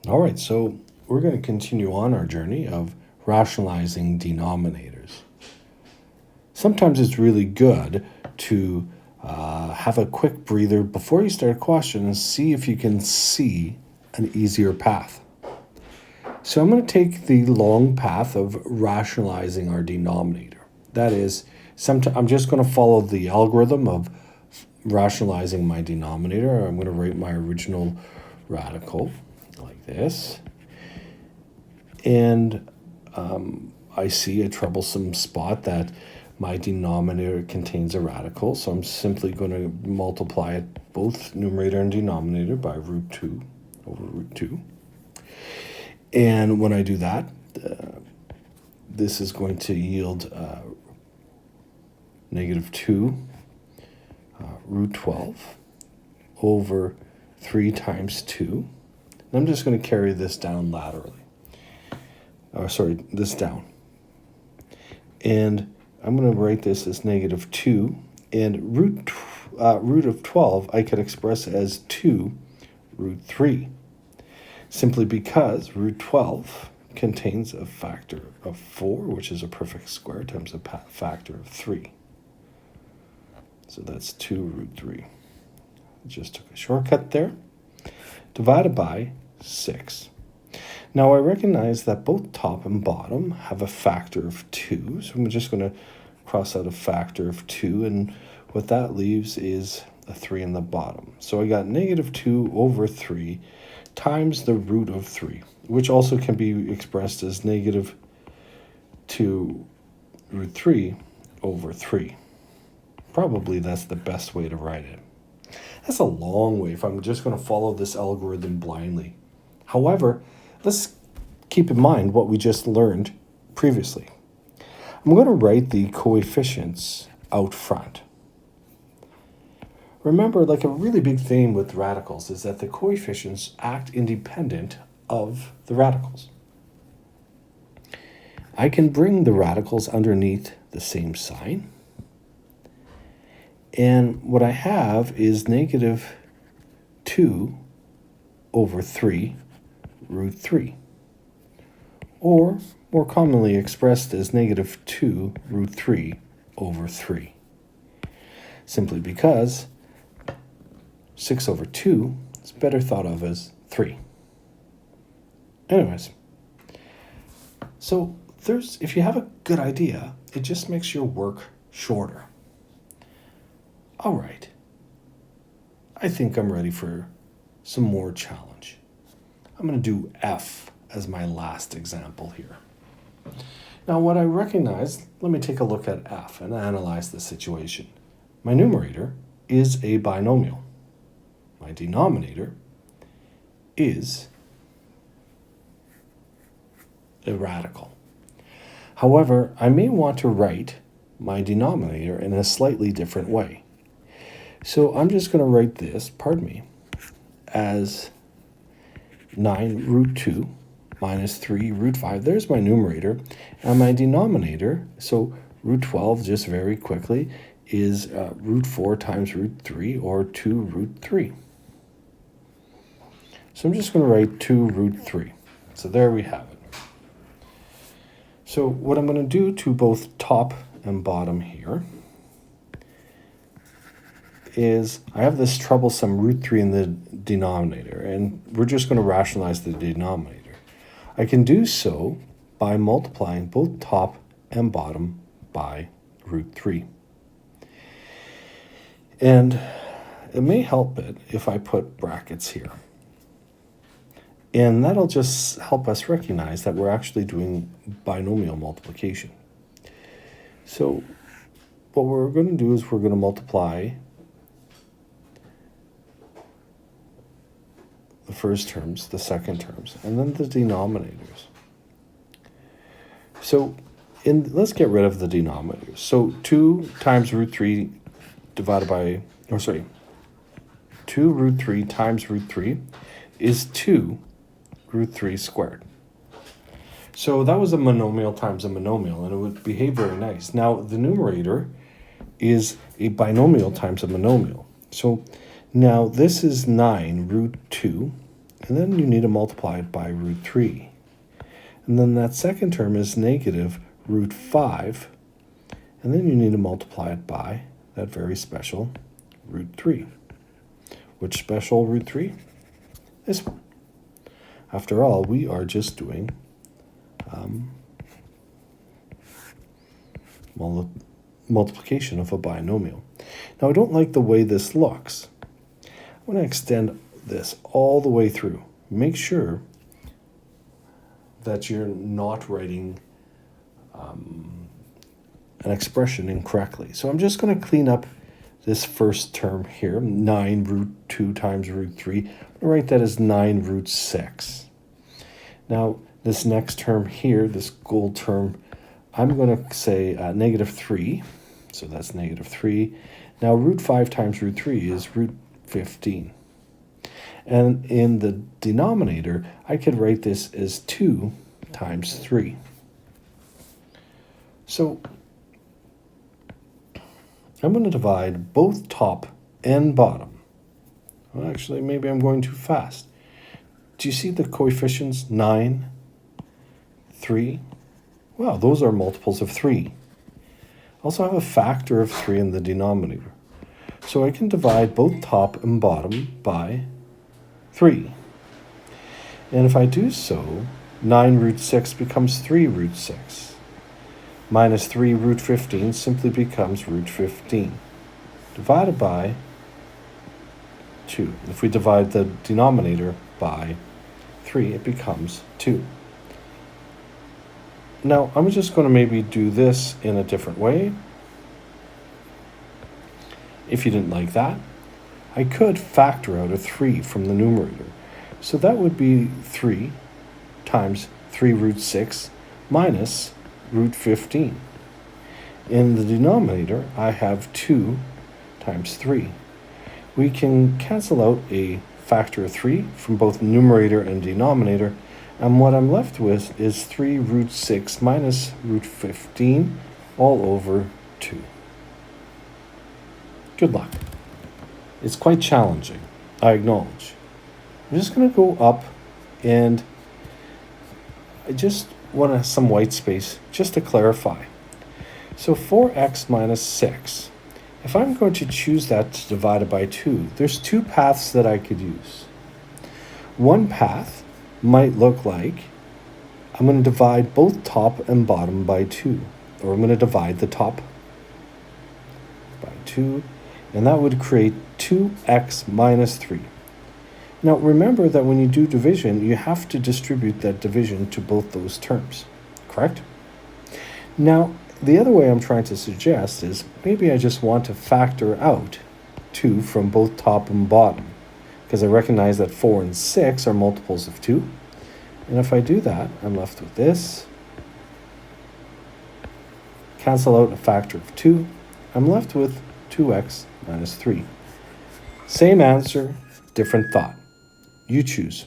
All right, so we're going to continue on our journey of rationalizing denominators. Sometimes it's really good to have a quick breather before you start a question and see if you can see an easier path. So I'm going to take the long path of rationalizing our denominator. That is, I'm just going to follow the algorithm of rationalizing my denominator. I'm going to write my original radical like this. And I see a troublesome spot that my denominator contains a radical. So I'm simply going to multiply it, both numerator and denominator, by root 2 over root 2. And when I do that, this is going to yield negative 2 root 12 over 3 times 2. And I'm just going to carry this down laterally. This down. And I'm going to write this as negative 2. And root of 12 I could express as 2 root 3. Simply because root 12 contains a factor of 4, which is a perfect square, times a factor of 3. So that's 2 root 3. Just took a shortcut there. Divided by 6. Now I recognize that both top and bottom have a factor of 2. So I'm just going to cross out a factor of 2. And what that leaves is a 3 in the bottom. So I got negative 2 over 3 times the root of 3, which also can be expressed as negative 2 root 3 over 3. Probably that's the best way to write it. That's a long way if I'm just going to follow this algorithm blindly. However, let's keep in mind what we just learned previously. I'm going to write the coefficients out front. Remember, like a really big theme with radicals is that the coefficients act independent of the radicals. I can bring the radicals underneath the same sign. And what I have is negative 2 over 3 root 3. Or, more commonly expressed as negative 2 root 3 over 3. Simply because 6 over 2 is better thought of as 3. Anyways, so if you have a good idea, it just makes your work shorter. All right, I think I'm ready for some more challenge. I'm going to do F as my last example here. Now, what I recognize, let me take a look at F and analyze the situation. My numerator is a binomial. My denominator is a radical. However, I may want to write my denominator in a slightly different way. So I'm just going to write this, as 9 root 2 minus 3 root 5. There's my numerator. And my denominator, so root 12, just very quickly, is root 4 times root 3, or 2 root 3. So I'm just going to write 2 root 3. So there we have it. So what I'm going to do to both top and bottom here is I have this troublesome root 3 in the denominator, and we're just going to rationalize the denominator. I can do so by multiplying both top and bottom by root 3. And it may help it if I put brackets here. And that'll just help us recognize that we're actually doing binomial multiplication. So what we're going to do is we're going to multiply the first terms, the second terms, and then the denominators. So let's get rid of the denominators. So 2 times root 3 2 root 3 times root 3 is 2 root 3 squared. So that was a monomial times a monomial, and it would behave very nice. Now, the numerator is a binomial times a monomial. So now this is 9 root 2 And then you need to multiply it by root 3. And then that second term is negative root 5. And then you need to multiply it by that very special root 3. Which special root 3? This one. After all, we are just doing multiplication of a binomial. Now, I don't like the way this looks. I'm going to extend this all the way through. Make sure that you're not writing an expression incorrectly. So I'm just going to clean up this first term here, 9 root 2 times root 3. I'm going to write that as 9 root 6. Now, this next term here, this gold term, I'm going to say negative 3. So that's negative 3. Now, root 5 times root 3 is root 15. And in the denominator, I could write this as 2 times 3. So I'm going to divide both top and bottom. Well, actually, maybe I'm going too fast. Do you see the coefficients? 9, 3. Well, those are multiples of 3. I also have a factor of 3 in the denominator. So I can divide both top and bottom by 3. And if I do so, 9 root 6 becomes 3 root 6. Minus 3 root 15 simply becomes root 15. Divided by 2. If we divide the denominator by 3, it becomes 2. Now, I'm just going to maybe do this in a different way. If you didn't like that, I could factor out a 3 from the numerator. So that would be 3 times 3 root 6 minus root 15. In the denominator, I have 2 times 3. We can cancel out a factor of 3 from both numerator and denominator, and what I'm left with is 3 root 6 minus root 15 all over 2. Good luck. It's quite challenging, I acknowledge. I'm just going to go up, and I just want some white space just to clarify. So 4x minus 6. If I'm going to choose that to divide it by 2, there's 2 paths that I could use. One path might look like I'm going to divide both top and bottom by 2. Or I'm going to divide the top by 2, and that would create 2x minus 3. Now, remember that when you do division, you have to distribute that division to both those terms, correct? Now, the other way I'm trying to suggest is maybe I just want to factor out 2 from both top and bottom, because I recognize that 4 and 6 are multiples of 2. And if I do that, I'm left with this. Cancel out a factor of 2. I'm left with 2x minus 3. Same answer, different thought. You choose.